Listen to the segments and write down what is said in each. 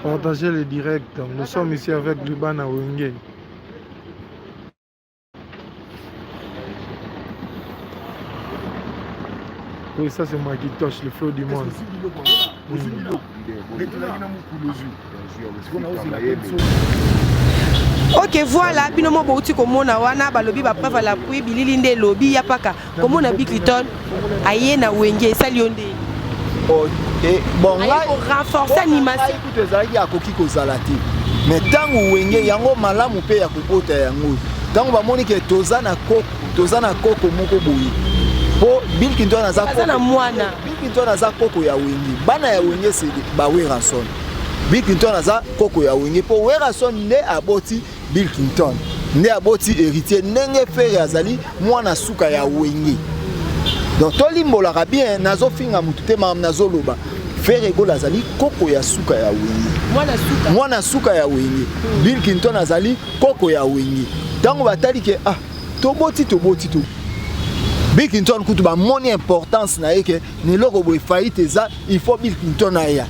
Partagez le direct. Nous sommes ici avec Lubana Wenge. Oui, ça c'est moi qui touche le flot du monde. Ok, voilà, binomo bouti komona wana balobi ba preuve à l'appui bilili nde lobi ya paka komona Big Little aye na Wenge salionde. OK, bon là renforcer animation. Écoute ezalaki akoki kozala te. Mais tango Wenge yango malamu pe ya kobota yango. Tango bamoni ke toza na koko moko boyi. Po Bill Clinton aza na mwana. Bill Clinton aza koko ya Wenge. Bana ya Wenge c'est ba Werason. Bill Clinton aza koko ya Wenge po Werason nde aboti Bill Clinton. Nde aboti héritier ndenge frère azali mwana suka ya Wenge. Donc tolimbolaka bien nazo finga mutute mam nazo loba. Frère Ego azali koko ya suka ya Wenge. Mwana suka ya Wenge. Bill Clinton azali koko ya Wenge. Tango batali ke toboti to. Bill Clinton kutu ba moni importance na yeke ne loko boy faillite za il faut Bill Clinton aya.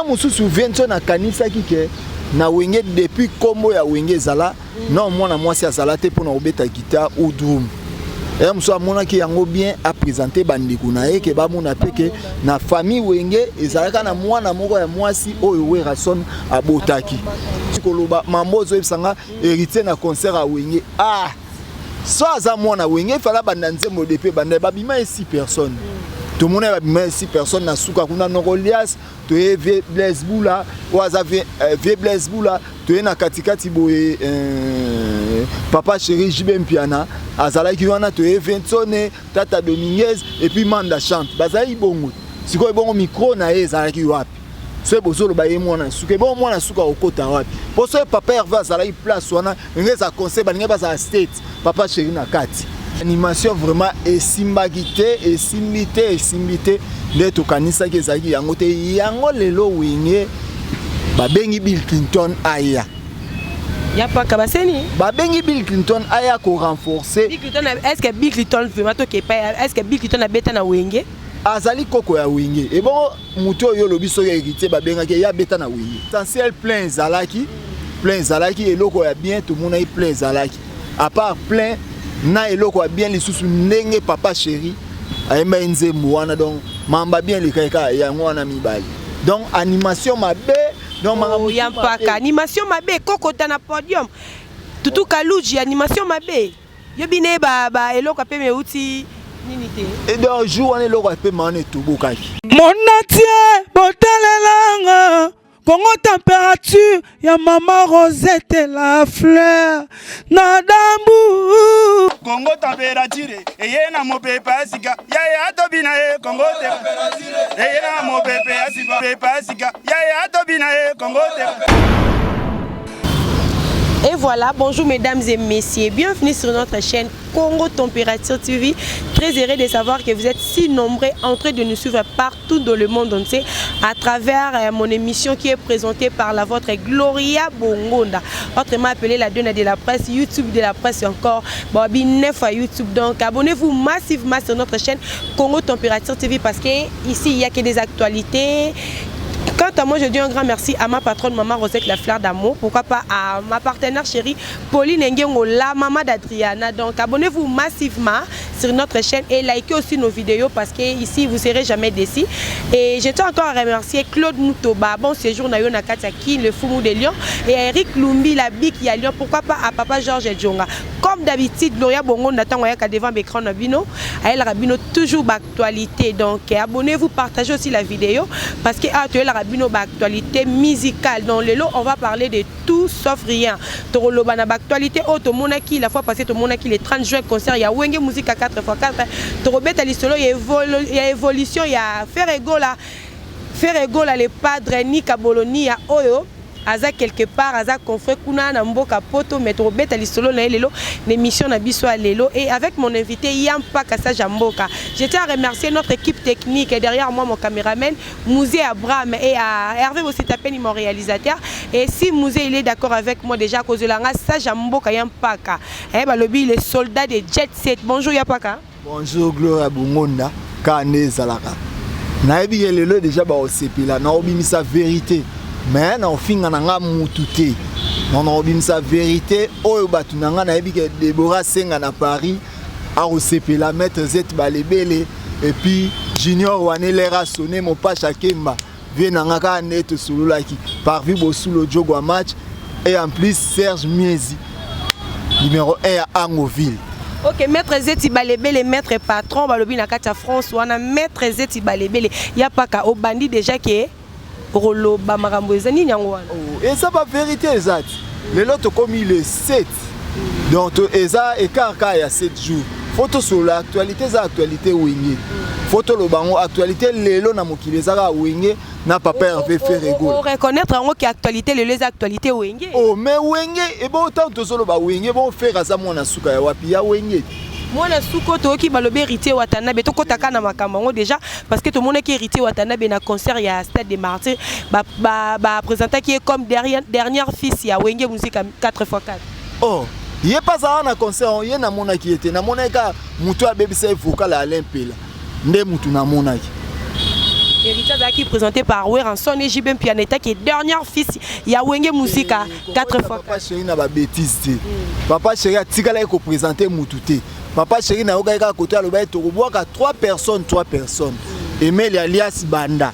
Mususu vention na kanisa kike na Wenge depuis kombo ya Wenge zala non mwana mwasi azala te pona obeta guitare ou drum. Mususu amona ki yango bien a présenter bandeko na yeke ba mona peke na famille Wenge ezalaka na mwana moko ya mwasi oyo Werason abotaki. Koloba mambozo ebsanga héritier na concert a Wenge. So aza mwana Wenge fala banda nzembo depe banda babima 6 personnes. Tout le monde a babima 6 personnes na suka kuna Nogolias, to e Blaise Boula, oaza ve Blaise Boula, to e na katikati boye papa chéri Jibe Mpiana, azalaki wana to e Ventone, Tata Dominguez et puis Manda chante. Bazali bongo. Siko bongo micro na e azalaki wapi. So bozolo ba ye mwana suka bon mwana suka okota wapi. Po so papa Hervé azalaki place wana ngeza conseil baninga baza state. Papa chéri na kati. Animation vraiment esimbagité de to kanisa ke zaki yango te yango lelo Wenge babengi Bill Clinton aya. Ya pas kabaseni. Babengi Bill Clinton aya ko renforcer. Bill Clinton est-ce que Bill Clinton vraiment to ke pas est-ce que Bill Clinton a beta na Wenge? Azali koko ya Wenge. Et bon muto yo lobi so ya héritier babenga ke ya beta na Wenge. Essentiel plein zalaki eloko ya bien tout monde ay plein zalaki. À part plein na eloko bien les sous ndenge papa chéri ayemba nzembo wana donc mamba bien les kaka yango wana mibali donc animation mabe donc yampaka animation mabe kokota na podium tutu kaluji animation mabe yobine ba eloko pe meuti nini te et donc jour wana eloko pe mane tobokaki monatie botalelanga Congo température, ya maman Rosette la fleur, Nadambu. Congo température, na mo pepa sika, ya tobina Congo température, na mo pepa sika, ya tobina Congo Et voilà, bonjour mesdames et messieurs, bienvenue sur notre chaîne Congo Température TV. Très heureux de savoir que vous êtes si nombreux en train de nous suivre partout dans le monde entier à travers mon émission qui est présentée par la vôtre Gloria Bongonda, autrement appelée la Donna de la presse, YouTube de la presse encore, Bobby 9 à YouTube. Donc abonnez-vous massivement sur notre chaîne Congo Température TV parce que ici il n'y a que des actualités. Quant à moi, je dis un grand merci à ma patronne Maman Rosette la fleur d'amour. Pourquoi pas à ma partenaire chérie Pauline Ngengo, la maman d'Adriana. Donc abonnez-vous massivement sur notre chaîne et likez aussi nos vidéos parce que ici vous ne serez jamais déçus. Et je tiens encore à remercier Claude Moutoba, bon séjour Nayo Nakataki, le Foumou de Lyon, et Eric Lumbi, la Bic qui a Lyon. Pourquoi pas à Papa Georges Djonga. Comme d'habitude, Gloria Bongo n'attend qu'à devant l'écran Nabino. Elle Rabino toujours d'actualité. Donc abonnez-vous, partagez aussi la vidéo parce que la Rabino actualité musicale. Dans le lot, on va parler de tout sauf rien. Toroloba na actualité auto monaki la fois passée to monaki le 30 juin concert ya Wenge musique à 4x4. Torobeta lisolo il y a évolution, il y a Ferregola le padre ni Kaboloni ya Oyo. Aza quelque part, aza confrère kuna na mboka poto metro beta lisolo na lelo l'émission na biso à lelo et avec mon invité Yampa Kassa Jamboka. Je tiens à remercier notre équipe technique et derrière moi mon caméraman Mouzé Abraham et à Hervé aussi tapé mon réalisateur et si Mouzé il est d'accord avec moi déjà à cause de la Kassa Jamboka Yampa. Eh bah lobby les soldats de Jet Set. Bonjour Yapaka. Bonjour Gloria Bongonda. kane zalaka nayebi ke lelo déjà ba osepela na obimisa vérité mais na ofinga na nga mutu te na obimisa vérité oyo batu na nga nayebi ke Deborah Senga na Paris a osepela Maître Zet Balebele et puis Junior Wanelera sonné mon pacha Kemba vie na nga ka net sululaki par vie bosulo jogo match et en plus Serge Miezi numéro 1 à Angoville. Ok, Maître Zeti Balebele, maître patron, balobi na kati ya France, wana Maître Zeti Balebele, ya pas ka au bandit déjà que rolo ba makambo ezani nyango wana. Et ça va vérité exact. Le lot comme il est 7. Donc eza écart il y a 7 jours. Photo sur l'actualité za actualité wingi. Photo lo bango actualité lelo na mokili za wingi na papa Hervé Ferrego. On reconnaître en que actualité les actualités wingi. Oh mais wingi et bon autant to solo ba wingi bon faire za mona suka ya wapi ya wingi. Mwana suko to ki balobe héritier Watanabe to kotaka na makambo déjà parce que tout le monde qui héritier Watanabe na concert ya Stade des Martyrs ba présenter qui est comme dernière fils ya Wenge musique 4x4. Oh il est pas ça na concert il na mona qui était na mona ka mutu a bebisa vocal à Alain Pela nde mutu na mona ki héritier qui présenté par Weranson et JB Pianeta qui est dernière fils ya Wenge musique 4x4. Papa chéri na ba bêtise papa chéri a tikala ko présenter mutu te. Papa chéri na oka ka côté aloba to boaka 3 personnes. Emel alias Banda.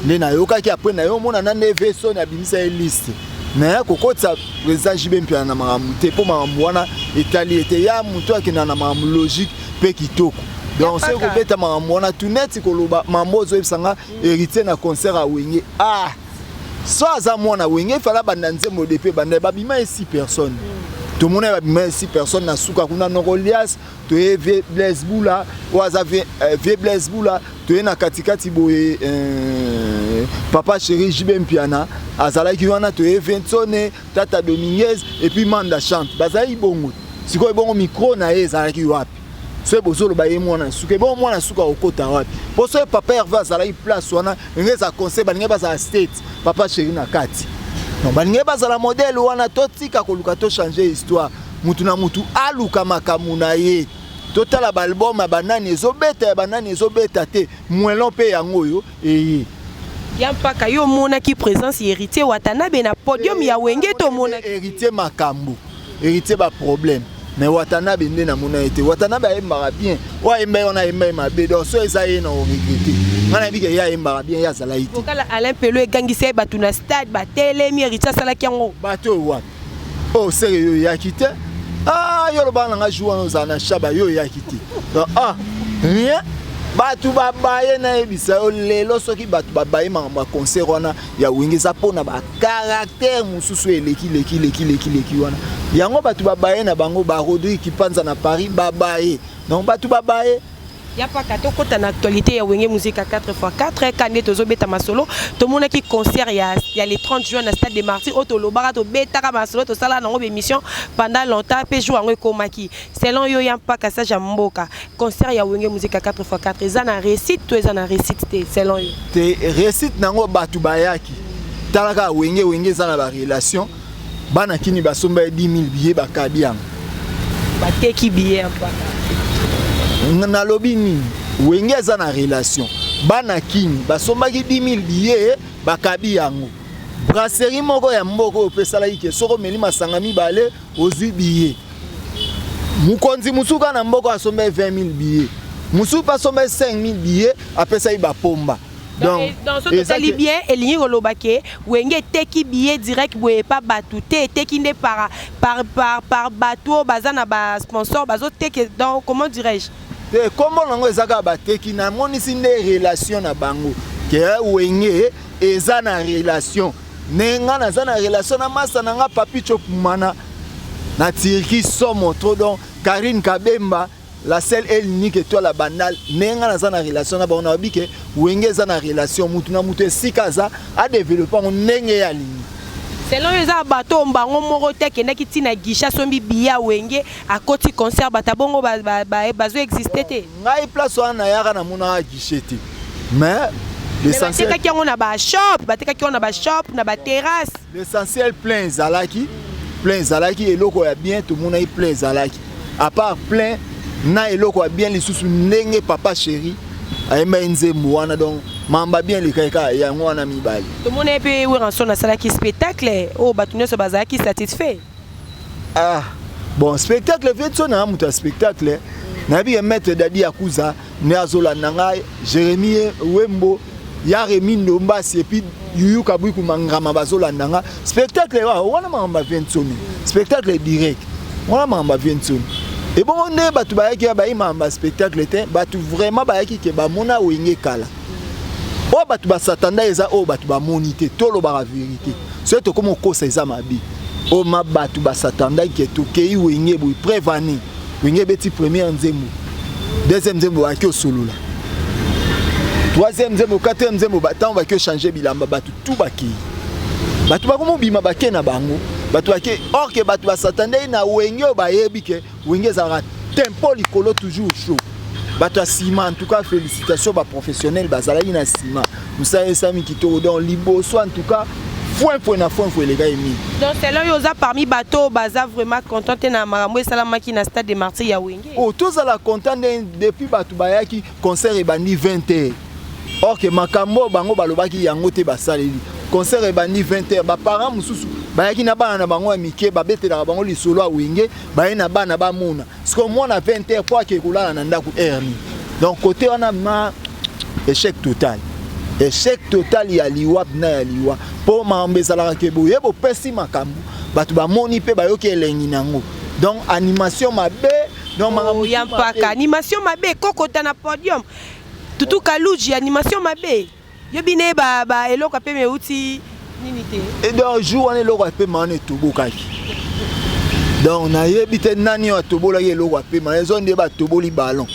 Ne na yoka ki après na yo mona na neve son na bimisa liste. Na kokotsa président JB Mpiana na mamuté po mamwana etali ete ya muto akina na mamu logique pe kitoko. Donc c'est ko beta mamwana tout net ko loba mambozo ebsanga héritier na concert a Wenge. Ah. So aza mwana Wenge fala banda nzembo depe banda babima 6 personnes. Tout le monde a mis 6 personnes dans Souka kuna Nogolias, tu es Blaise Boula, ou Azave Blaise Boula, tu es na katikati boye papa chéri JB Mpiana, Azala Kiwana, tu es Vincone, Tata Dominguez et puis Manda chante. Bazai bongo. Si quoi bon micro na Azala Kiwapi. C'est beau le baye mwana Souka bon mwana Souka okota wapi. Pour ça papa Hervé Azala place wana, ngeza conseil baninga baza state, papa chéri na kati. Non, baninge bazala modèle wana totika koluka to changer histoire. Mutu na mutu aluka makamuna ye. Totala album banani ezobeta te. Mwelon pe yango yo eye. Yampaka yo mona ki présence héritier Watanabe na podium ya Wenge to mona héritier makambo. Héritier ba problème. Mais Watanabe nde na mona ete. Watanabe ayembara bien. Wa emba ona emba mabe donc so ezaye na regretter. Ngana bika ya emba bien ya zala ite. Okala Alain Pelo egangise batu na stade ba telemi héritier sala kiango. Bato wa. Oh sérieux ya kite. Ah yo lo bana nga jouer nos ana shaba yo ya kite. Donc ah rien batu babaye na ebisa lelo soki batu babaye ma concert wana ya Wenge za pona ba caractère mususu eleki wana. Yango batu babaye na bango ba Rodrigue qui panza na Paris babaye. Donc batu babaye ya pas kato kota na actualité ya Wenge musique 4x4 kane tozo beta masolo to mona ki concert ya les 30 juin na Stade des Martyrs auto lobara to beta ka masolo to sala na émission pendant longtemps pe jour ngo komaki selon yo ya pas ka sa jamboka concert ya Wenge musique 4x4 eza na réussite to eza na réussite te selon yo te réussite nango batu bayaki talaka Wenge za na ba relation bana kini basomba 10 000 billets bakabi yango bateki billet mpaka na lobi nini Wenge za na relation bana kini basombaki 10 000 billets bakabi yango brasserie moko ya mboko opesala ike soko meli masanga mibale ozwi billet mukonzi musuka na mboko asomba 20 000 billets musuka asomba 5 000 billets apesa iba pomba. Donc dans ce totali bien elingi kolobake Wenge teki billet direct boye pas batu te teki nde par bateau bazana ba sponsor bazo teki donc comment dirais-je comment nango ezaka bateki na monisi nde relation na bango ke Wenge eza na relation nenga na za na relation na masa nanga papi chopumana na tiriki somo trop donc Karine Kabemba la seule et unique étoile la banale nenga na za na relation na bango na bike Wenge za na relation mutu na mutu esikaza a développer nenge ya ligne. Selon les bateaux mbango moko te kende kiti na gisha sombi biya Wenge à côté concert batabongo bazo exister te. Ngai place wana yaka na mona guichete. Mais l'essentiel bateka ki na ba shop, bateka ki na ba shop na ba terrasse. L'essentiel plein zalaki eloko ya bien tout mona plein zalaki. À part plein na eloko ya bien lisusu ndenge papa chéri ayemba nzembo wana donc mamba bien le kaka yango wana mibali to mona pe Weranson na sala ki spectacle o batunyo so bazaki satisfait. Ah bon spectacle fait son na muta spectacle na bi maître Dadi Akuza ne azola nanga Jérémie Wembo ya Remi Ndombasi et puis Yuyu Kabuku Mangama bazola nanga spectacle wana mamba Vincent spectacle direct wana mamba Vincent. Et bon, on est battu par un spectacle, battu vraiment par qui ba mona wenge kala. Oh battu ba satanda eza oh battu ba monité, tout le bar vérité. C'est comme on cause eza mabi. Oh ma battu ba satanda qui est ok wenge bou prévani. Wenge beti premier nzembo. Deuxième nzembo ba kyo solo là. Troisième nzembo, quatrième nzembo battant va que changer bilamba battu tout baki. Battu ba komo bima ba na bango. Battu ake or que battu ba satanda na wenge ba yebi ke wenge za tempo likolo toujours chaud. Battu Sima en tout cas félicitations ba professionnel bazala ina Sima. Musa Esami Kitoko dans libo soit en tout cas point les gars émis. Donc c'est là yoza parmi bateau baza vraiment content na marambo salama ki na stade de Martyrs ya wenge. Oh tous à la content depuis battu bayaki concert e bandi 20h. Or que makambo bango balobaki yango te basaleli. Concert e bandi 20h ba parents mususu bayaki na bana na bango mike babetela bango lisolo a wenge baye na bana ba mona. Parce que moi na 20h pour que kolala na ndaku erni. Donc côté wana ma échec total. Échec total ya liwa na ya liwa. Pour mambeza la ke boye bo pesi makambo batu ba moni pe bayoki elengi nango. Donc animation mabe donc makambo yampaka animation mabe kokota na podium. Tutu kaluji animation mabe. Yo bine ba eloko pe me uti nini te. Et donc jour on eloko pe mané tobo kaki. Donc na yebite nani wa tobo la eloko pe mané zone de ba tobo li ballon.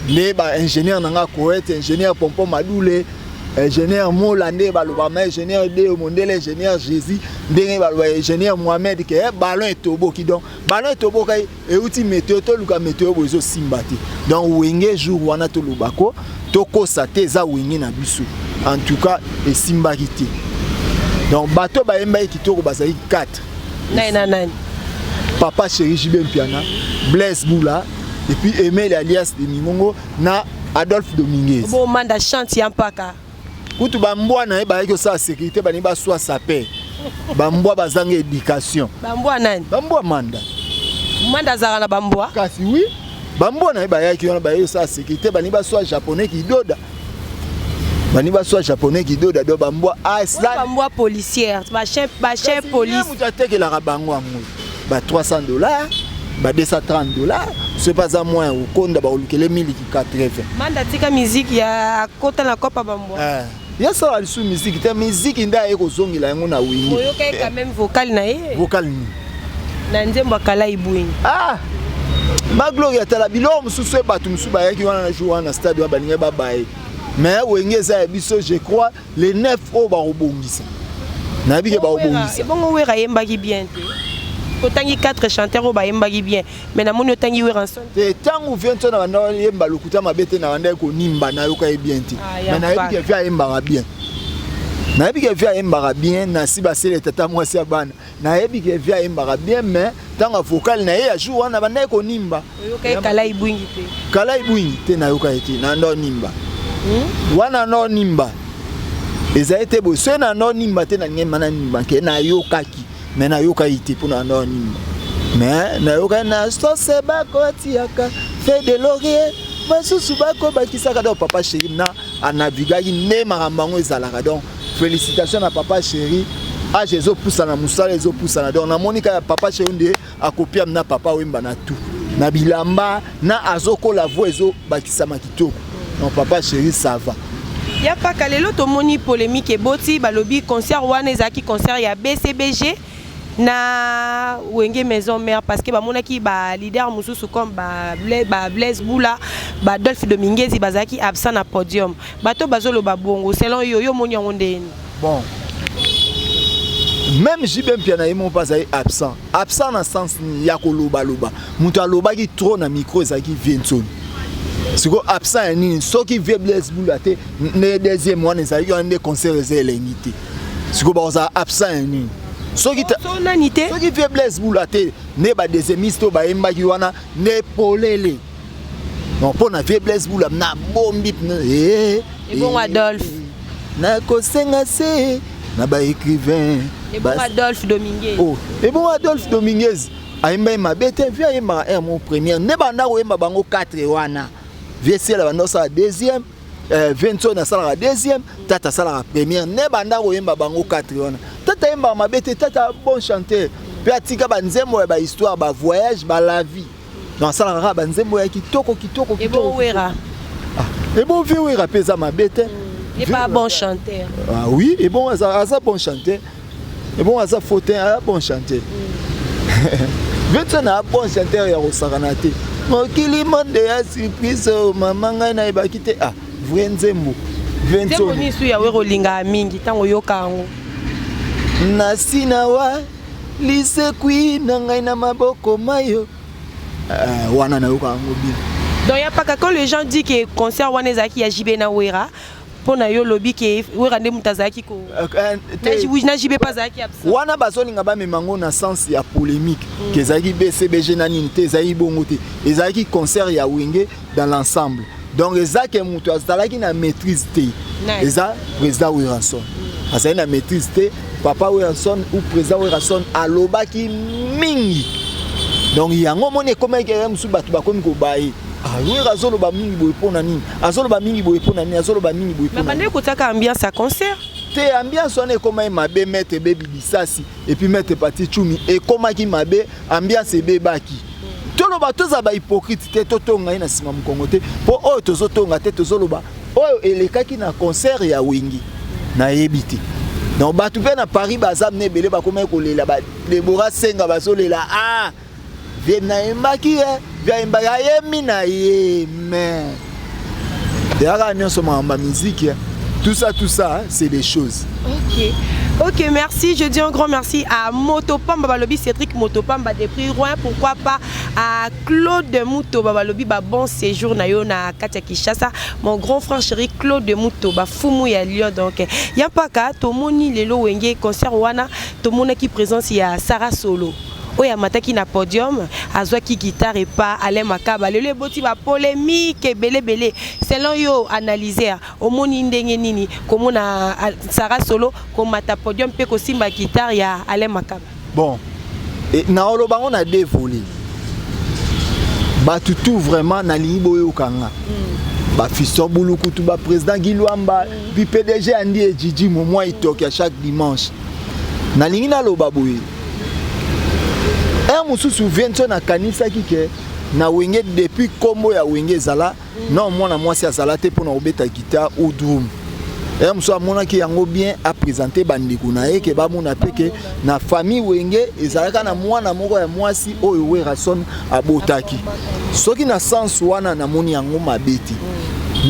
Ne ba ingénieur nanga correct ingénieur Pompon Madoule ingénieur Molande baloba mais ingénieur Deo Mondele ingénieur Jésus ndenge baloba ingénieur Mohamed ke ballon et tobo ki donc ballon et tobo kay e uti météo to luka météo bozo simbati. Donc wenge jour wana to lubako toko sate za wenge na biso. En tout cas, et Simbakiti. Donc, bateau Baemba qui tourne Basaï 4. Nine. Papa Chéri Jibem Piana, Blaise Boula, et puis Emel alias de Mimongo, na Adolphe Dominguez. Bon, manda chante Yampaka. Koutou Bamboa na ba sa sécurité, Baniba soit sapé. Bamboa Bazang éducation. Bamboa nan. Bamboa Manda. Manda Zara Bamboa. Kasi oui. Bamboa na ba qui on sa sécurité, Baniba soit japonais qui doda. Baniba soit japonais qui doda do bamboa Iceland. Bamboa policière, ba chef police. Mutate que la rabango amour. Ba $300, ba $230. C'est pas à moins au compte ba olukele 1080. Manda tika musique ya kota na kopa bamboa. Ya ça la sous musique, ta musique nda eko zongila yango na wingi. Oyo kai quand même vocal na ye. Vocal ni. Na nzembo kala ibwini. Ah. Ma gloria tala bilom susu ba tumsu ba yaki wana na jouer na stade wa baninga ba bae. Mais wengeza biso je crois les 9 au ba robongisa. Na bi ke ba robongisa. Et bon wera yembaki bien te. Otangi 4 chanteurs au ba yembaki bien. Mais na moni otangi Weranson. Te tangu vient na banda yemba lokuta mabete na banda ko nimba na yoka e bien te. Mais na bi ke via yemba bien. Na bi ke via yemba bien na si ba sele tata mwasi ya bana. Na bi ke via yemba bien mais tanga vocal na ye ya jour na banda ko nimba. Yoka kala ibwingi te. Kala ibwingi te na yoka ete na ndo nimba. Wana no nimba eza ete bo so na no nimba te na ngema na nimba ke na yokaki mais na yoka ite pour na no nimba mais na yoka na so se ba ko tiaka fait de laurier basusu ba ko bakisaka do Papa Chéri na anavigaki ne marambango ezalaka donc félicitations na Papa Chéri a jezo poussa na musala ezo poussa na donc na monika ya Papa Chéri nde akopia na papa wemba na tout na bilamba na azoko la voix ezo bakisama kitoko. Non, Papa Chéri, ça va. Il n'y a pas qu'à l'autre moni polémique et boti, balobi concert ouane ezaki concert ya BCBG na wenge maison mère parce que ba monaki ba leader mususu comme ba Blaise Boula, ba Adolphe Dominguez bazaki absent na podium. Bato bazolo ba bongo selon yo moni onde. Bon. Même Jibem Piana ils m'ont pas absent. Absent dans sens ya ko loba. Mutu aloba ki trop na micro ezaki Vincent. Si vous êtes absent, ceux qui veulent Blaise Boula, les deuxième mois, ils ont des concerts élégités. Si vous êtes absent, ceux qui veulent Blaise Boula, les deuxième histoires, les polélés. non pour na faiblesse boula na bombi et bon Adolphe na kosenga se na ba écrivain et bon Adolphe Dominguez oh et bon Adolphe Dominguez aimba mabete via aimba mon premier ne banda ko aimba bango 4 wana via c'est la banda sa deuxième 20 na sala la deuxième tata sala la première ne banda ko aimba bango 4 wana tata aimba mabete tata bon chanteur pe atika banzembo ya ba histoire ba voyage ba la vie dans sala ra banzembo ya kitoko et bon Wera et bon Wera pesa mabete et pas bon chanteur ah oui et bon ça bon chanteur et bon ça fauteuil bon chanteur Viens bon chanteur ya Rosaranate. Mokili monde ya surprise maman ngai na ibakite ah Vrenzembo. Nzembo ni su ya wero linga mingi tango yoka ngo. Nasina wa lise kui na ngai na maboko mayo. Wana na yoka ngo bien. Donc y a pas quand les gens disent que concert wanezaki ya JB na Wera pour na yo lobby ke Wera nde mutazaki ko. Na JB pas zaki absent. Wana bazolinga ba memango na sens ya polémique que zaki BCBG na ninte zaki bongote. Ezaki concert ya Wenge dans l'ensemble. Donc ezaki mutu azalaki na maîtrise te. Eza président Weranson. Azali na maîtrise te papa Weranson ou président Weranson alobaki mingi. Donc yango moni comme que musu batu bakomi ko baye. Ah oui, azolo ba mingi boy pona nini. Azolo ba mingi boy pona nini, azolo ba mingi boy pona. Mais bande kotaka ambiance à concert. Te ambiance on est comme mabe mettre baby bisasi et puis mettre parti chumi et comme qui mabe ambiance bebaki. Tolo ba toza ba hypocrite te totonga ina sima mukongote po o tozotonga te tozoloba. Oyo elekaki na concert ya Wingi na yebiti. Donc batu pe na Paris bazam ne belé ba comme ko lela ba Deborah Senga bazolela ah Viena embaki via embaga yemi na yeme. Derrière nous sommes en musique. Tout ça c'est des choses. Ok, merci. Je dis un grand merci à Motopamba Balobi, Cédric Motopamba de prix Rouen. Pourquoi pas à Claude Mouto Balobi, bon séjour na yo na Katia Kishasa. Mon grand frère chéri Claude Mouto, Fumu ya Lyon. Donc, y'a pas qu'à Tomoni Lelo Wenge concert wana, Tomona qui présence ya Sarah Solo. Oya mataki na podium azwaki guitare et pas Alain Makaba le boti ba polémique belé selon yo analyser au moni ndenge nini komona Sarah Solo komata podium pe ko simba guitare ya Alain Makaba. Bon et na oloba on a dévolé ba tout vraiment na libo yo kanga ba Fiston Bulukutu ba président Gilwamba puis PDG Andi et Djidji moi itoki à chaque dimanche na lingi na loba boye. Un musu souviens-toi na kanisa kike na Wenge depuis combo ya Wenge zala non mwana mwasi azala te pour na obeta guitare ou drum. Un musu amona ki yango bien a présenter bandeko na ye ke ba mona peke na famille Wenge ezalaka na mwana moko ya mwasi oyo Weranson abotaki. Soki na sens wana na moni yango mabeti.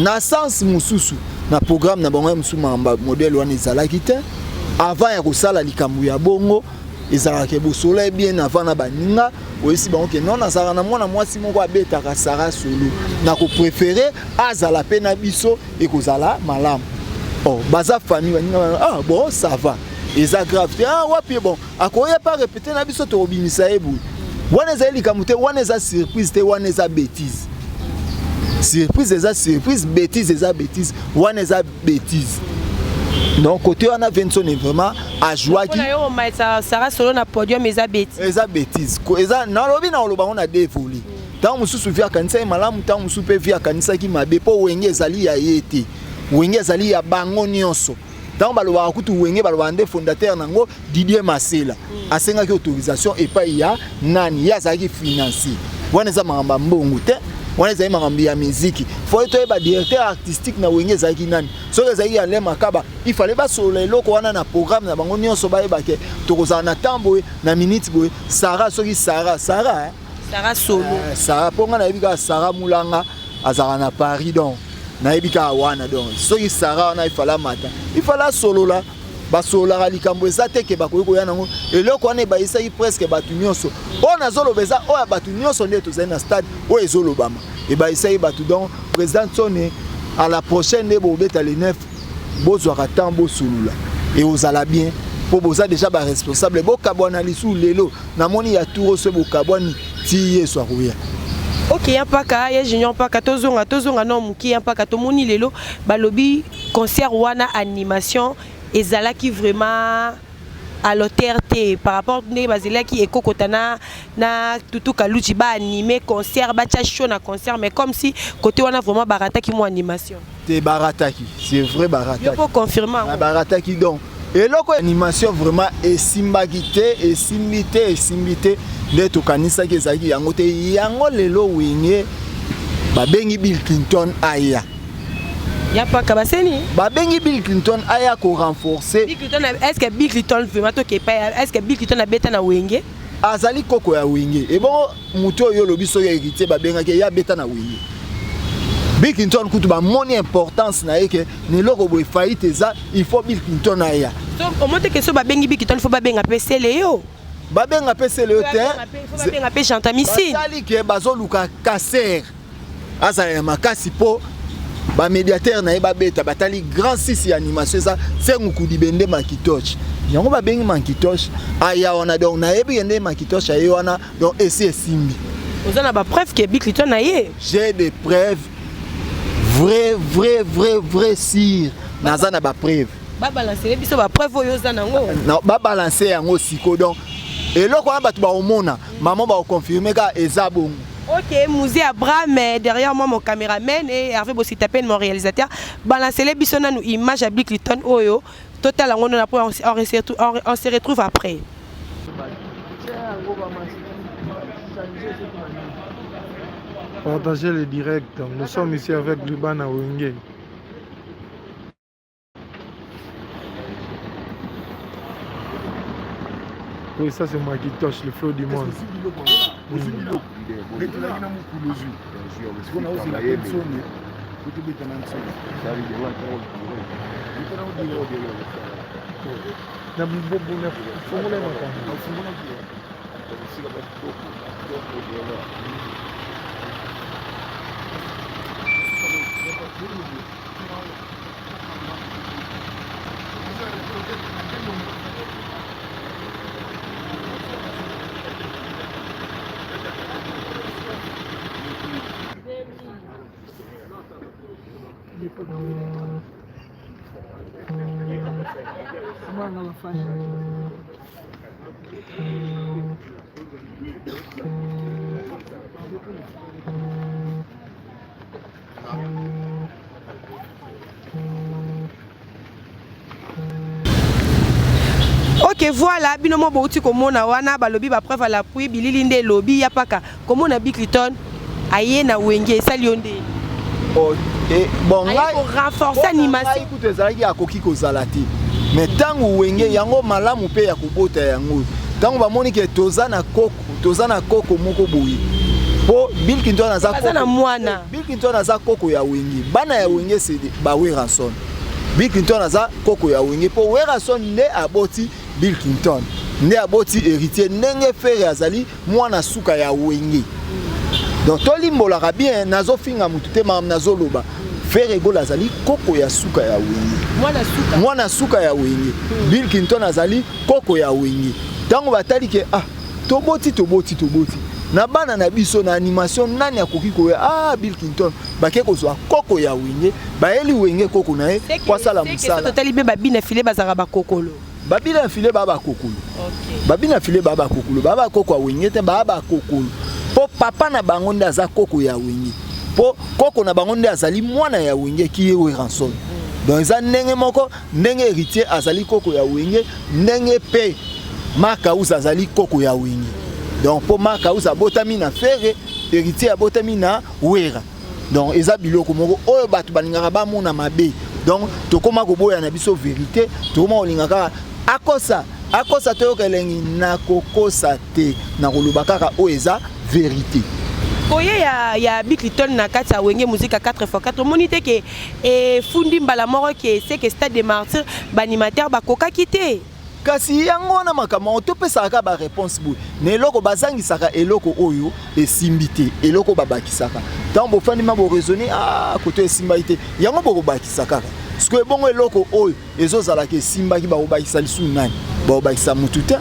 Na sens mususu na programme na bango musu mamba modèle wana ezalaki te avant ya kosala likambo ya bongo. Ezalaka bo soleil bien avant na baninga oyesi bango ke non azala na mwana mwasi moko abetaka Sarah Solo na ko préférer azala pe na biso et kozala malamu. Oh baza famille baninga ah bon ça va eza grave ah wapi bon akoya pas répéter na biso to obimisa ebu wana ezali kamute wana eza surprise te wana eza bêtise surprise eza surprise bêtise eza bêtise wana eza bêtise. Donc côté on a Vincent est vraiment à jouer qui Sarah Solo na podium eza bêtise. Eza bêtise. Eza na lobi na oloba on a dévolé. Tant musu souvia kanisa malamu tant musu pe via kanisa ki mabe po Wenge ezali ya yete. Wenge ezali ya bango nyonso. Tant baloba kutu Wenge baloba ndé fondateur nango Didier Masela. Asenga ki autorisation et pas ya nani ya zaki financier. Wana za mamba mbongo te. Wana za mambi ya musique. Faut to ba directeur artistique na Wenge zaki nani. So ezali ya Alain Makaba. Il fallait pas sur les locaux wana na programme na bango nyonso ba ebake. Tokozana na tambo na minute boy. Sarah soki Sarah Sarah Solo. Sarah ponga na ebika Sarah Mulanga azara na Paris donc. Na ebika wana donc. Soki Sarah na il fallait mata. Il fallait solo là. Ba solo la likambo ezate ke bakoyi ko yana ngo. Eloko wana ba isa presque batu nyonso. On azolo beza o ya batu nyonso nde tozali na stade o ezolo bama. Et ba isa batu donc président Tone à la prochaine ne bobeta le 9 bozwaka tambo sulula et ozala bien po boza déjà ba responsable bo kabwana lisu lelo na moni ya touro se bo kabwani ti yeso akoya Ok, ya mpaka ya junior mpaka tozonga no muki ya mpaka tomoni lelo balobi concert wana animation ezalaki vraiment à l'auteur par rapport à bazela qui ekokotana na tutu kaluchi ba animé concert ba show na concert mais comme si côté wana vraiment barataki mo animation. C'est barataki, c'est vrai barataki. Je peux confirmer. Barataki donc. Et là animation vraiment esimbagité de tokanisa ke zaki yango te yango lelo winge babengi Bill Clinton aya. Ya pas kabaseni. Babengi Bill Clinton aya ko renforcer. Bill Clinton est-ce que Bill Clinton vraiment to ke pas est-ce que Bill Clinton a beta na wenge? Azali koko ya wenge. Et bon muto yo lobi so héritier babenga ke ya beta na wenge. Bill Clinton kutu ba moni importance na yeke ne loko boy faillite za il faut Bill Clinton aya. Donc au monte que so babengi Bill Clinton faut babenga PC Léo. Babenga PC Léo te. Faut babenga pe chantamisi. Bazali ke bazoluka kasser. Azali makasi po ba médiateur na ba beta batali grand 6 animation ça c'est ngukudi bende makitoch yango ba bengi makitoch aya wana donc na yebi ende makitoch ayi wana donc esi esimbi ozana ba preuve que Bill Clinton na ye j'ai des preuves vrai sire nazana ba preuve ba balancer biso ba preuve oyo ozana ngo na ba balancer yango siko donc eloko wana batu ba omona maman ba confirmer ka ezabongo. Ok, Mouzé Abraham, derrière moi mon caméraman et Hervé Bossitapen, mon réalisateur. Balancez les bisons nous image à Bill Clinton, Oyo. Total, on se retrouve après. Partagez le direct. Nous sommes ici avec Lubana Wenge. Oui, ça c'est moi qui touche le flot du monde. Ok, voilà, binomo bouti komona wana balobi ba preuve à l'appui bililinde lobby ya paka komona Bill Clinton aye na wenge salionde. Oh, et bon, pour renforcer l'animation. Écoute, ezalaki akoki kozala te. Mais tango wenge yango malamu pe ya kobota yango. Tango ba moni ke toza na koko moko boyi. Po Bill Clinton aza koko na mwana. Bill Clinton aza koko ya wenge. Bana ya wenge c'est ba Weranson. Bill Clinton aza koko ya wenge po Weranson ne aboti Bill Clinton. Ne aboti héritier nenge frère azali mwana suka ya wenge. Donc tolimbola bien nazo finga mutute mam nazo loba faire ego azali koko ya suka ya wenge mwana suka ya wenge Bill Clinton azali koko ya wenge tango batali ke toboti na bana na biso na animation nani akoki koya Bill Clinton bake kozwa koko ya wenge baeli wenge koko na ye kwa sala musala totali be babina file bazaka bakokolo babina file baba kokolo OK babina file baba kokolo baba koko ya wenge te baba kokolo po papa na bango nde aza koko ya wenge po koko na bango nde azali mwana ya wenge ki ye Weranson donc eza ndenge moko ndenge héritier azali koko ya wenge ndenge pe Makauza azali koko ya wenge donc po Makauza abotami na Fere héritier abotami na Wera donc eza biloko moko oyo bato balingaka bamona mabe donc tokoma koboya na biso vérité tokoma kolingaka akosa toyoka elengi na kokosa te na koloba kaka oyo eza vérité. Koye ya Bill Clinton na kati ya wenge musique 4x4 monite ke fundi mbala moko ke c'est que Stade des Martyrs banimateur bakoka kité kasi yango na makambo topesaka ba réponse boy na eloko bazangisaka eloko oyo esimbi te eloko babakisaka tant bofandi ma bo raisonner côté esimba te yango bokobakisaka parce que bongo eloko oyo ezozala ke simba ki bakobakisa lisu nani bakobakisa mutu te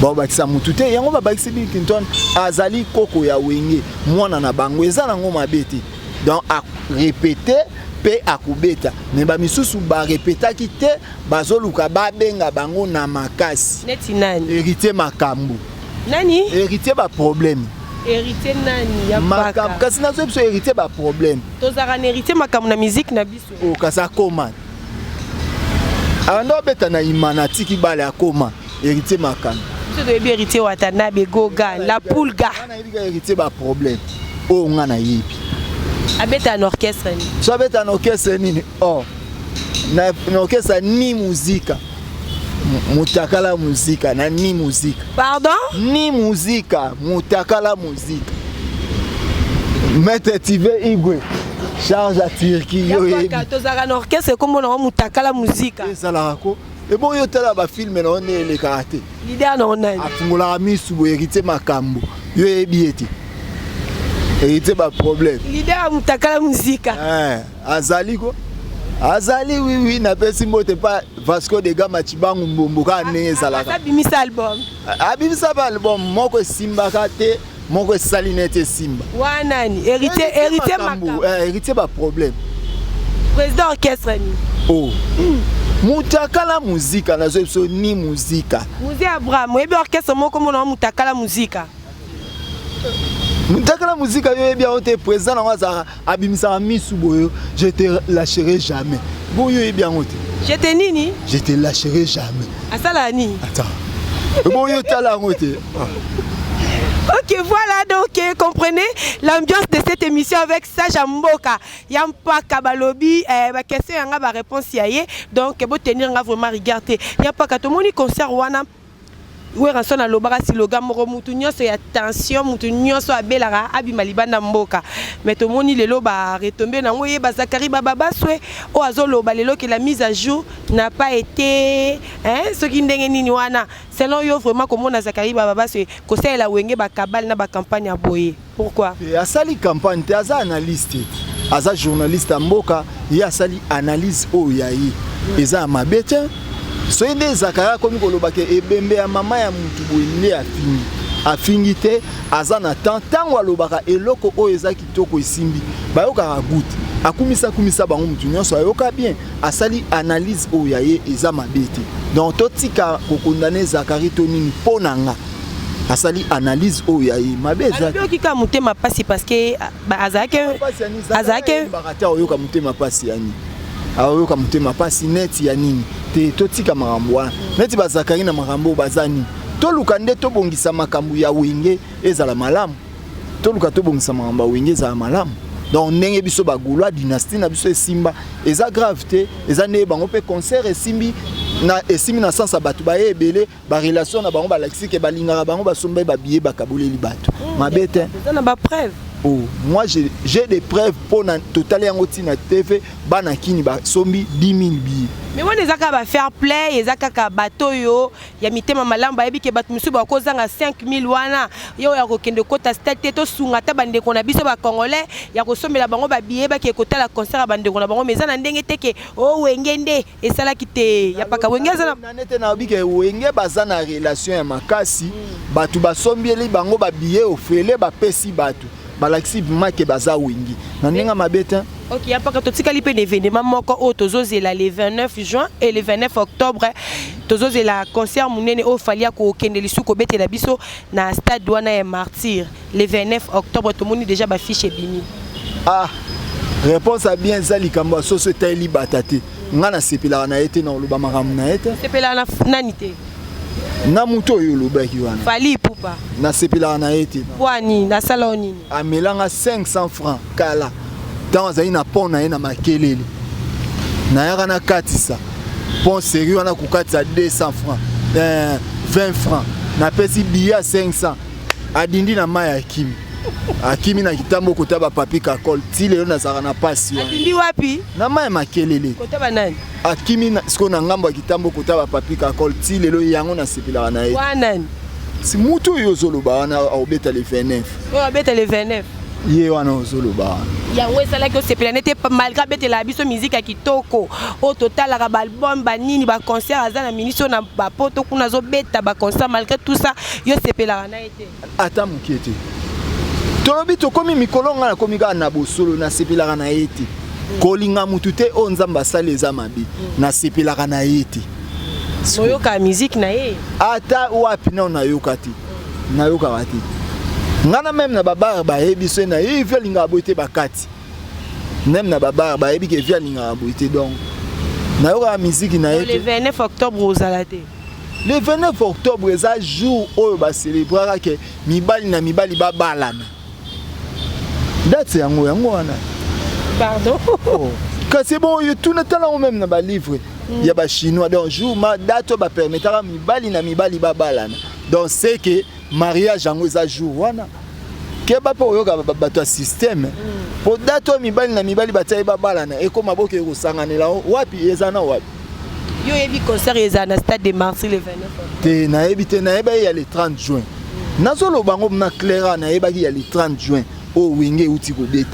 Bon bakisa mutu te yango ba bakisi Bill Clinton azali koko ya wenge mwana na bango eza nango mabete donc a répéter pe akubeta mais ba misusu ba répétaki te bazoluka ba benga bango na makasi neti nani héritier makambo nani héritier ba problème héritier nani ya makambo kasi nazo biso héritier ba problème tozaka na héritier makambo na musique na biso o kasa koma ando beta na imanatiki bale akoma héritier makambo biso toyebi héritier Watanabe Goga la Pulga ana yebi héritier ba problème o nga na yebi abeta en orchestre ni so abeta en orchestre nini oh na orchestre ni muzika mutakala muzika na ni muzika pardon ni muzika mutakala muzika Maître Tive Igwe charge à Turquie yo yebi tozaka na orchestre comme na mutakala muzika ezala ko et bon yo tala ba film na on le karaté leader na onani afungola misu bo héritier makambo yo yebi eti héritier ba problème leader mutakala muzika azali ko azali oui na pesi mote pa Vasco de Gama Chibangu mbombo ka nenge zalaka abimisa album abimisa ba album moko simba kate moko salinete simba wanani héritier makambo héritier ba problème président orchestre ni oh mutakala muzika nazo biso ni muzika Muzi Abraham yebi orchestre moko mona mutakala muzika mutakala muzika yo yebi on te présent na waza abimisa misu boyo je te lâcherai jamais boyo yebi on te je te nini je te lâcherai jamais asala ni attends boyo tala on te Ok, voilà donc, comprenez l'ambiance de cette émission avec Saja Mboka. Yampa Kabalobi, ma question yanga ba réponse yaye. Donc, bon tenir vraiment regarder. Yampa katomoni concert wana. Oui, rançon na lobara si loga moro mutu nyonso ya tension mutu nyonso abelara abima libanda mboka. Mais to moni lelo ba retomber na ngoye ba Zakari baba baswe o azoloba lelo que la mise à jour n'a pas été ce qui ndenge nini wana. Selon yo vraiment comment na Zakari baba baswe ko ça la wenge ba kabal na ba campagne aboye. Pourquoi? Asali campagne te aza analyste. Aza journaliste mboka, ya asali analyse o yayi. Eza mabete. Soyez Zakara comme kolobake ebembe ya mama ya mutu boyinde afingi te azana tantango alobaka eloko o eza kitoko isimbi bayoka goûte akumisa bango mutu nyonso ayoka bien asali analyse o yaye eza mabete donc totika kokondane Zakari tonini ponanga asali analyse o yaye mabeza alors kika mutema pasi parce que azake bakata oyoka mutema pasi yani ayoka mutema pasi net ya nini te totika makambo wana neti ba Zakari na makambo bazani toluka nde tobongisa makambo ya wenge ezala malamu toluka tobongisa makambo ya wenge ezala malamu donc ndenge biso bagulwa dynastie na biso esimba eza grave te eza ne bango pe concert esimbi na sansa batu ba ebele ba relation na bango ba laxike balingaka bango basomba ba billet bakaboleli batu mabete na ba preuve. Oh, moi j'ai des preuves pour total yango tina TV bana kini ba sombi 10 000 billets. Mais on ezaka ba fair play, ezaka ka bato yo ya mitema malamba yebi ke batu musu ba kozanga 5000 wana yo ya kokende kota stade to sunga ta bande ko na biso ba congolais ya kosombela bango ba billet ba ke kota la concert bande ko na bango mezana ndenge teke o wengende esala kite ya paka wengeza na nete na bike wenge bazana relation ya makasi batu basombieli bango ba billet ofele ba pesi batu balaxi make baza wingi na ndinga mabeta. Ok, il y a pas que tu as l'événement moko o tozozela le 29 juin et le 29 octobre tozozela concert munene o falia ko kende lisuko betela biso na stade wana ya Martyr le 29 octobre to moni déjà ba fiche bini. Ah, réponse à bien zali kamba soso taili batate ngana sepela na ete na loba makamu na ete sepela na nanite na muto yo lobaki wana fali pupa na sepela na ete wani na saloni amelanga 500 francs kala tant azali na pont na ye na makelele na yaka na katisa pont sérieux wana kokatisa 200 francs 20 francs na pesi billet 500 adindi na mai akimi akimi na kitambo kotaba papi kakol ti lelo nazaka na pasi wana adindi wapi na mai makelele kotaba nani akimi na siko na ngambo ya kitambo kotaba papi kakol ti lelo yango na sepela na ye wanani si mutu yo zoloba wana obeta le 29 o obeta le 29 Ye wana ozoloba. Yango ezalaki osepela nete malgré betela biso musique ya kitoko o totalaka baalbum banini baconcert aza na ministre na bapoto kuna azobeta baconcert malgré tout ça yo sepelaka na ye te. Ata mokie te. Tolobi tokomi mikolo nga nakomi kaka na bosolo nasepelaka na ye te. Kolinga mutu te oyo nzambe asali eza mabe nasepelaka na ye te. Oyoka musique na ye. Ata wapi na nayoka te. Nayokaka te. Ngana même na babar bayebi so na ye via linga boite bakati. Même na babar bayebi ke via linga boite donc. Nayoka musique na ye. Le 29 octobre ozala te. Le 29 octobre eza jour oyo ba célébrer ke mibali na mibali ba balana. Date yango wana. Pardon. Quand c'est bon, il tout le temps même na ba livre. Il y a ba chinois donc jour ma date ba permettra mibali na mibali ba balana. Donc c'est que mariage yango eza jour wana. Ke ba po yoka bato système. Po date mibali na mibali batai ba balana e ko maboke ko sanganela wapi eza na wapi. Yo yebi concert eza na stade de Marseille le 29 octobre. Te na yebi te na yeba ya le 30 juin. Nazolo bango na Clara na yeba ki ya le 30 juin o wenge uti ko beta.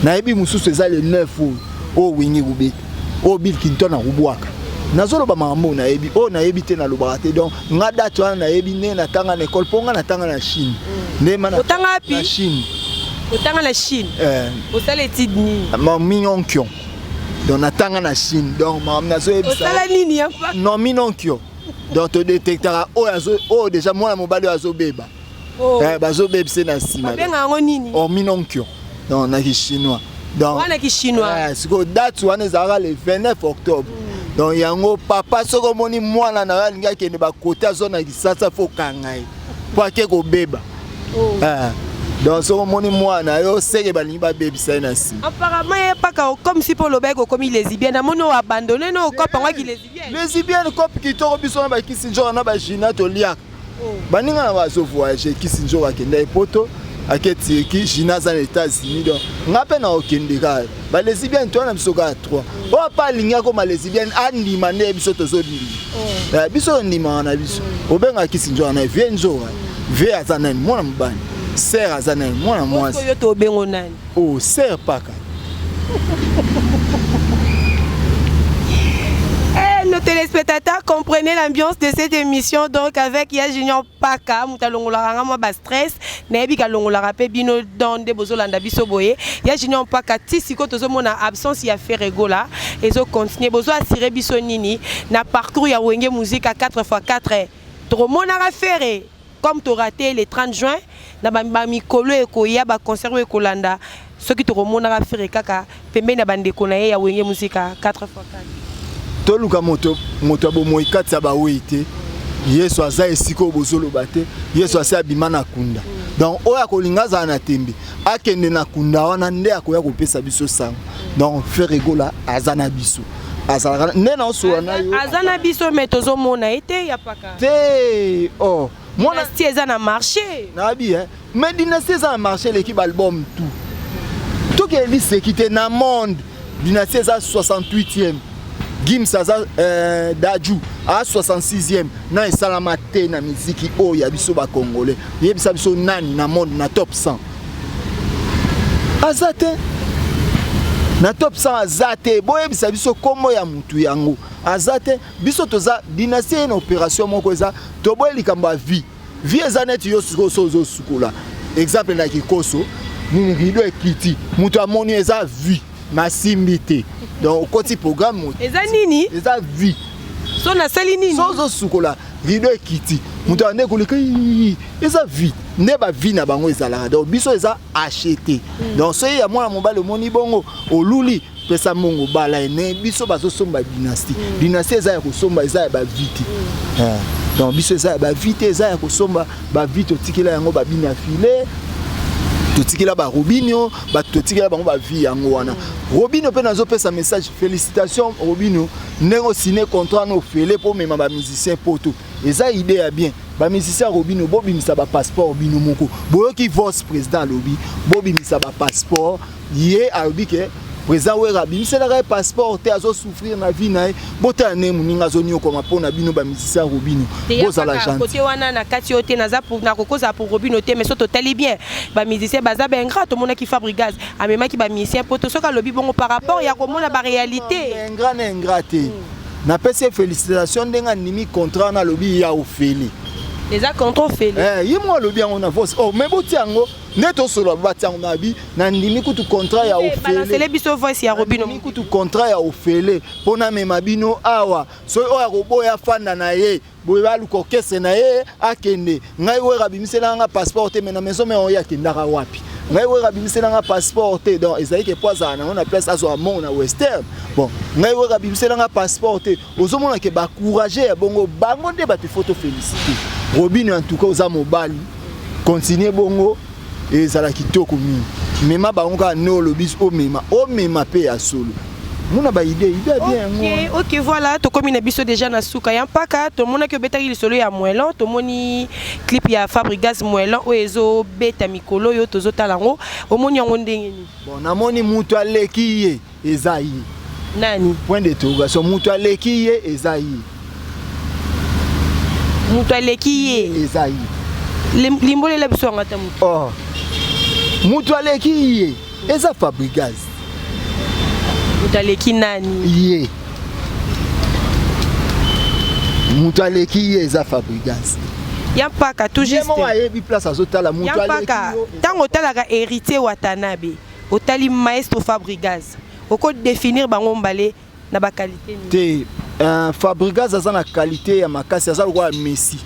Na yebi mususu eza le 9 o wenge ko beta. O Bill Clinton na kubwaka. Nazolo ba mambo na yebi o na yebi te na lobaka te donc nga date wana na yebi ne na tanga na école ponga na tanga na Chine. Ndema na Otanga api? Na Chine. Otanga la Chine. Osala étude nini? Ma minonkion. Donc na tanga na Chine. Donc ma nazo yebi ça. Osala nini yamba? Non minonkion. Donc to détectera o azo o déjà moi mobali azo beba. Bazo beba c'est na sima. Benga ngo nini? O minonkion. Donc na ki chinois. Donc wana ki chinois. C'est que date wana ezara le 29 octobre. Donc yango papa soko moni mwana na linga kende ba côté zone ki sasa fo kangai. Po ake ko beba. Donc soko moni mwana yo seke ba linga baby ça na si. Apparemment il pas comme si pour le bec comme il lesbien na mono abandonné no ko pangwa ki lesbien. Lesbien ko kitoko biso na ba kisinjo na ba jina to liak. Baninga na ba zo voyager kisinjo akenda epoto. Aketi ki jina za États-Unis donc ngape na okende ka ba lesbienne to na biso ka 3 o pa linga ko ma lesbienne andi mane biso to zo dili biso ndima na biso obenga kisinjo na vienjo vie azana mwana mbani sœur azana mwana mwasi yo to bengo nani oh sœur paka. Nos téléspectateurs, comprenez l'ambiance de cette émission donc avec Ya Junior Paka, mutalongolanga mo ba stress, nebi ka longola pe bino dans de bozolanda biso boye. Ya Junior Paka tisiko tozo mona absence ya Ferregola ezo continuer bozo assurer biso nini na parcours ya Wenge musique à 4x4. Trop mona faire comme tu raté le 30 juin na ba mikolo ekoya ba concert ekolanda. Ce qui te remonera faire kaka pembe na bande ko na ya Wenge musique à 4x4. Toluka moto abo moikati ya bawete Yesu aza esiko bozolo bate Yesu asa abima na kunda donc oya kolinga za na tembe akende na kunda wana nde akoya kopesa biso sang donc Ferregola azana biso azala ne na so na yo azana biso metozo mona ete ya paka te oh mona si eza na marché na bi mais dynastie eza na marché l'équipe album tout que li sécurité na monde dynastie eza 68e Gims Saza Daju à 66e na esalama te na miziki o ya biso ba congolais yebisa biso nani na monde na top 100 azate na top 100 azate boyebisa biso komo ya mutu yango azate biso toza dynastie na opération moko eza to boye likambo ya vie eza neti yo sozo sukula exemple na kikoso ni rido ekiti mutu amoni eza vie Massimbité. Donc, côté programme, eza nini? Eza vie. So na sali nini? Sozo sukola, rido ekiti. Mutu ane koleka eza vie. Neba vie na bango ezala. Donc, biso eza acheté. Donc, so ya mwana mobali moni bongo oluli pesa mongo bala ene biso bazo somba dynastie. Dynastie eza ya kosomba eza ya ba vite. Donc, biso eza ya ba vite eza ya kosomba ba vite otikela yango ba bina filé. Totikila ba Robinho ba totikila bango ba vie yango wana Robinho pe nazo pesa message félicitations Robinho nengo signé contrat no fele pour mema ba musicien poto eza idée ya bien ba musicien Robinho bobi misa ba passeport Robinho moko boyo ki vice président lobi bobi misa ba passeport yé alobi ke président wera bimiselaka passeport te azo souffrir na vie na ye bota ne muninga zoni okoma pona bino ba musicien Robino bozala gentil côté wana na kati ote naza pour na kokoza pour Robino te mais soto tali bien ba musicien baza ben ingrat to mona ki Fabrigas amema ki ba musicien poto soka lobi bongo par rapport ya komona ba réalité ingrat na ingraté na pese félicitations ndenga nimi contrat na lobi ya ofeli les a contrôlés yi mo lobi on a voix oh mais botiango neto solo batiango na bi na ndimi kutu contrat ya ofeli c'est les biso voice ya Robino ndimi kutu contrat ya ofeli pona mema bino awa so oya koboya fanda na ye boye baluko kese na ye akende ngai wera bimisela nga passeport te mena maison me oya kendaka wapi ngai wera bimisela nga passeport te donc ezali ke poza na on place azo amon na western bon ngai wera bimisela nga passeport te ozomona ke ba courager ya bongo bango nde ba te photo féliciter Robino en tout cas oza mobali continuer bongo ezala kitoko mingi mema bango ka no lobis o mema pe ya solo muna ba idée bien OK voilà to komi na biso déjà na suka ya mpaka to mona ke betaki li solo ya Moelon to moni clip ya Fabrigas Moelon o ezo beta mikolo yo tozo talango o moni yango ndenge ni bon na moni mutu aleki ye ezayi nani point d'interrogation mutu aleki ye ezayi mutu aleki ye ezayi limbole la biso ngata mutu oh mutu aleki ye eza Fabrigas mutu aleki nani ye mutu aleki ye eza Fabrigas ya mpaka tout juste mo ayebi place azotala mutu aleki yo tango talaka héritier Watanabe otali maestro Fabrigas oko définir bango mbale na ba qualité ni te Fabrigas aza na qualité ya makasi aza roi Messi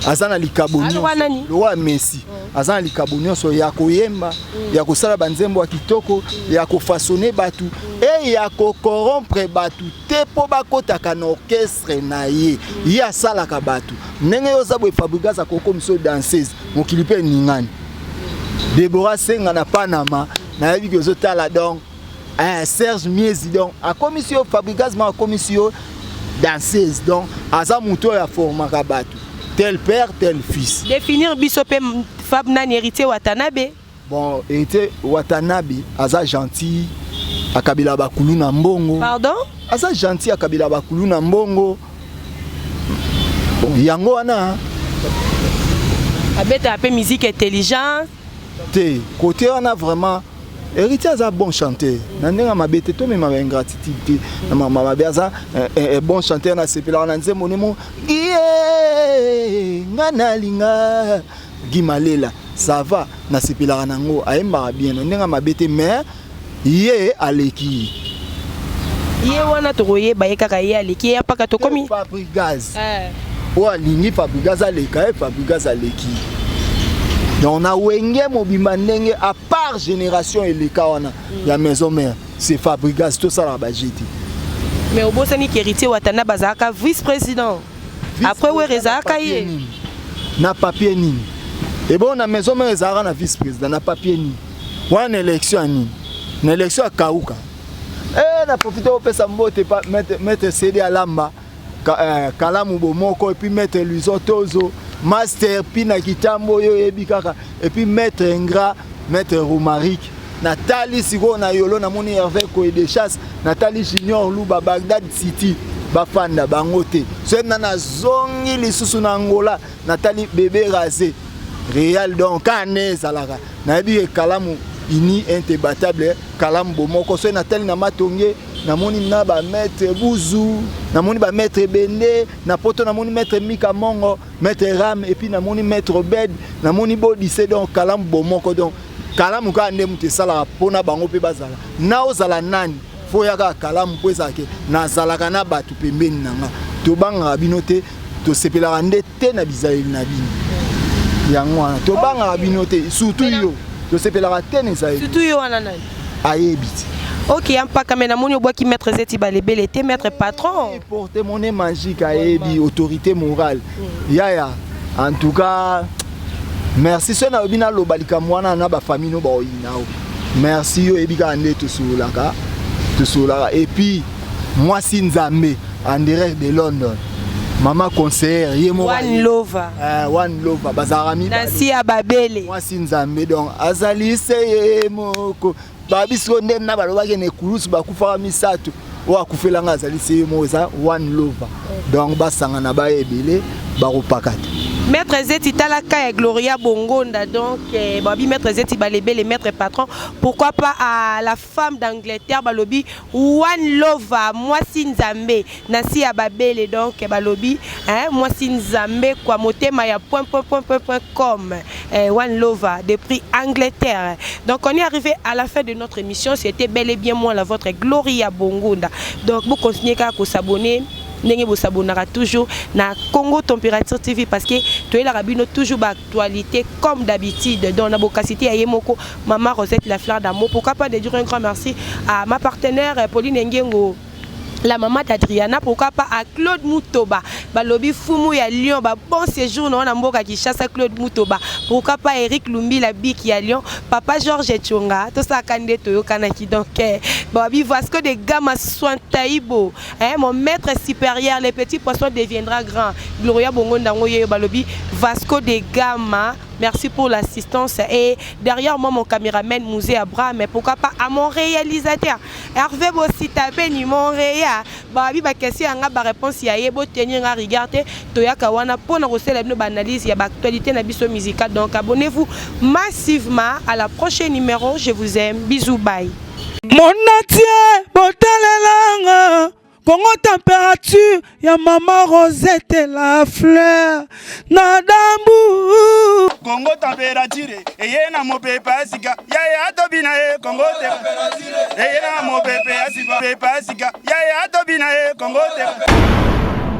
aza na likabonio roi Messi aza na likabonio so ya koyemba ya kosala banzembo ya kitoko ya kofaçonner batu et ya ko corrompre batu te po bakotaka na orchestre na ye ya salaka batu ndenge yo zabwe Fabrigas akoko miso danseuse mokili pe ningani Deborah Senga na Panama na yebi ko zotala donc Serge Miezi donc a commission Fabrigas ma commission danseuse donc aza muto ya formaka batu tel père tel fils définir biso pe Fab nani héritier Watanabe bon héritier Watanabe aza gentil akabila bakulu na mbongo pardon aza gentil akabila bakulu na mbongo bon yango wana abeta pe musique intelligente te côté wana vraiment héritier aza bon chanteur na ndenga mabete to mema ingratitude na mama mabeaza bon chanteur na sepela na nzembo nemo ngana linga gimalela ça va na sepela nango ayemba bien na ndenga mabete mais ye aleki ye wana to koye ba yekaka ye aleki ya paka to komi Fabrigas o alingi Fabrigas aleka Fabrigas aleki donc na wenge mobimba ndenge à part génération eleka wana ya maison mère c'est Fabrigas tout ça la bajeti mais obosani héritier Watanabe bazaka vice-président après we rezaka ye na papier nini et bon na maison mère ezara na vice-président na papier nini wana élection nini na élection akauka na profiter au pesa mbote pas mettre CD à lamba kalamu bomoko et puis mettre Luiso Tozo master pina kitambo yo yebi kaka et puis maître ingrat maître Romaric Nathalie siko na yolo na moni Hervé Koede Chasse Nathalie Junior Luba Bagdad City bafanda bangote so na zongi lisusu na Angola Nathalie bébé rasé Real donc kané salaka na yebi kalamu ini intébatable kalamu bomoko so Nathalie na matonge na moni na ba maître Buzu na moni ba maître Bende na poto na moni maître Mika Mongo maître Ram et puis na moni maître Bed na moni Bodise donc kalamu bomoko donc kalamu ka nde muté sala pona bango pe bazala na ozala nani fo yaka kalamu po ezake na zalaka na batu pembeni nanga to banga binote to sepela nde te na bizaeli na bino yango wana to banga binote surtout yo to sepela te na zaeli surtout yo wana nani ayebiti. OK, mpaka mena moni oboa ki maître Zeti Balebele te maître patron. Porter monnaie magique à Ebi, autorité morale. Yaya, en tout cas, merci ce na obina lo balika mwana na ba famille no ba oyinao. Merci yo Ebi ka ande to solaka. Et puis moi Sinzambe en direct de London. Maman conseillère yemo One Lover. One Lover bazarami Nancy Ababele. Moi Sinzambe donc azali seye moko babiso nde na balobaki ne kulusu bakufaka misato o akufelanga azali se moza one lover donc basangana ba ebele bakopakata. Maître Zeti Talaka et Gloria Bongonda, donc Babi Maître Zeti Balébé, les maîtres patrons, pourquoi pas à la femme d'Angleterre, Balobi, One Lova, moi Sinzambe, Nasi Ababele, donc Balobi, moi Sinzambe, quoi, motema ya .com, One Lova, des prix Angleterre. Donc on est arrivé à la fin de notre émission, c'était bel et bien moi, la vôtre Gloria Bongonda. Donc vous continuez à vous abonner. Vous s'abonnez toujours na Congo Température TV parce que tu es la rabino toujours d'actualité comme d'habitude. Dans la bocacité à Yemoko, Maman Rosette la fleur d'amour. Pourquoi pas de dire un grand merci à ma partenaire Pauline Ngengo, la maman d'Adriana, pourquoi pas à Claude Moutoba, Balobi Fumu ya Lyon, bon séjour non na mboka qui chasse Claude Moutoba, pourquoi pas Eric Lumbi la biki à Lyon, papa Georges Tchonga, tout ça kande toyo kanaki donc Babi Vasco de Gama soin Taïbo, mon maître supérieur, les petits poissons deviendra grand. Gloria Bongonda ngoye Balobi Vasco de Gama. Merci pour l'assistance et derrière moi mon caméraman Mouzé Abraham, mais pourquoi pas à mon réalisateur Hervé Bossita Beni Montréal. Babi ba question anga ba réponse ya yebo tenir à regarder toyaka wana pour na recela une analyse ya ba actualité na biso musicale. Donc abonnez-vous massivement à la prochaine numéro. Je vous aime. Bisous, bye. Mon atier botalelanga Congo température ya maman Rosette la fleur Nadambu Congo température eye na mopepa sika ya tobina Congo température eye na mopepa sika ya tobina Congo température